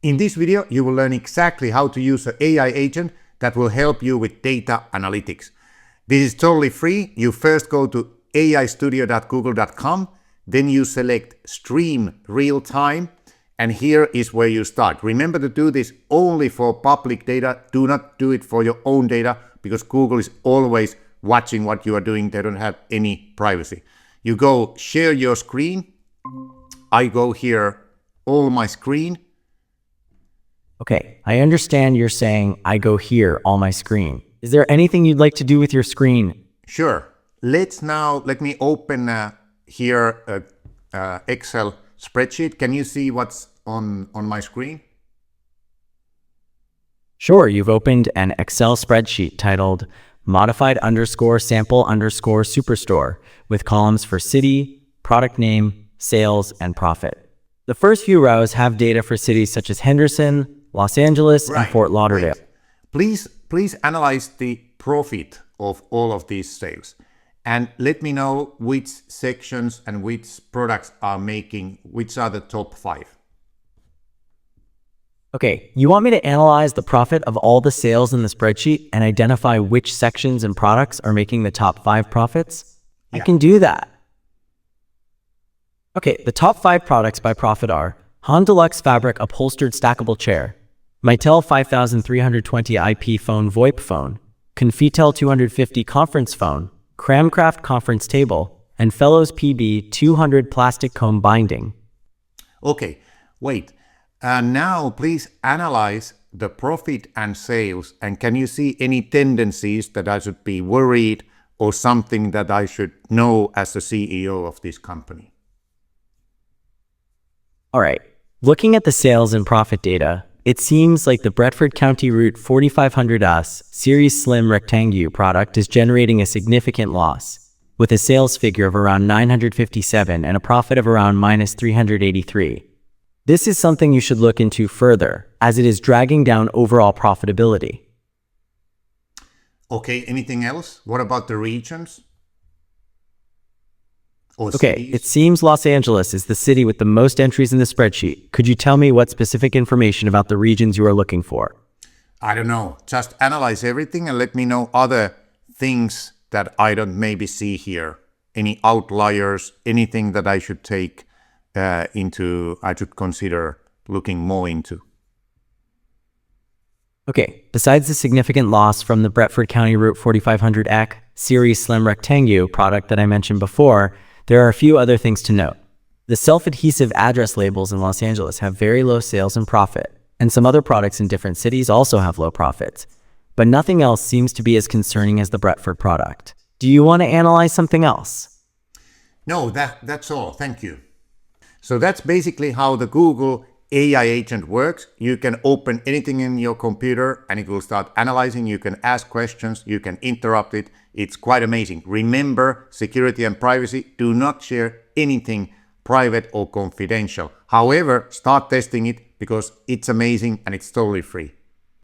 In this video, you will learn exactly how to use an AI agent that will help you with data analytics. This is totally free. You first go to aistudio.google.com, then you select Stream Real Time, and here is where you start. Remember to do this only for public data. Do not do it for your own data because Google is always watching what you are doing. They don't have any privacy. You go share your screen. I go here, all my screen. Okay, I understand you're saying I go here, all my screen. Is there anything you'd like to do with your screen? Sure. Let me open here a Excel spreadsheet. Can you see what's on my screen? Sure, you've opened an Excel spreadsheet titled modified_sample_superstore with columns for city, product name, sales, and profit. The first few rows have data for cities such as Henderson, Los Angeles, and Fort Lauderdale. Please analyze the profit of all of these sales and let me know which sections and which products are making, which are the top 5. Okay, you want me to analyze the profit of all the sales in the spreadsheet and identify which sections and products are making the top 5 profits? Yeah. I can do that. Okay, the top 5 products by profit are Han Deluxe Fabric Upholstered Stackable Chair, Mitel 5320 IP Phone VoIP Phone, Confitel 250 Conference Phone, Cramcraft Conference Table, and Fellows PB 200 Plastic Comb Binding. Okay, wait. Now please analyze the profit and sales, and can you see any tendencies that I should be worried or something that I should know as the CEO of this company? All right, looking at the sales and profit data, it seems like the Brevard County Route 4500S Series Slim Rectangle product is generating a significant loss, with a sales figure of around 957 and a profit of around minus 383. This is something you should look into further, as it is dragging down overall profitability. Okay, anything else? What about the regions? Okay, it seems Los Angeles is the city with the most entries in the spreadsheet. Could you tell me what specific information about the regions you are looking for? I don't know. Just analyze everything and let me know other things that I don't maybe see here. Any outliers, anything that I should take I should consider looking more into. Okay, besides the significant loss from the Brevard County Route 4500X Series Slim Rectangle product that I mentioned before, there are a few other things to note. The self-adhesive address labels in Los Angeles have very low sales and profit, and some other products in different cities also have low profits. But nothing else seems to be as concerning as the Brevard product. Do you want to analyze something else? No, that's all. Thank you. So that's basically how the Google AI agent works. You can open anything in your computer and it will start analyzing. You can ask questions, you can interrupt it. It's quite amazing. Remember, security and privacy. Do not share anything private or confidential. However, start testing it because it's amazing and it's totally free.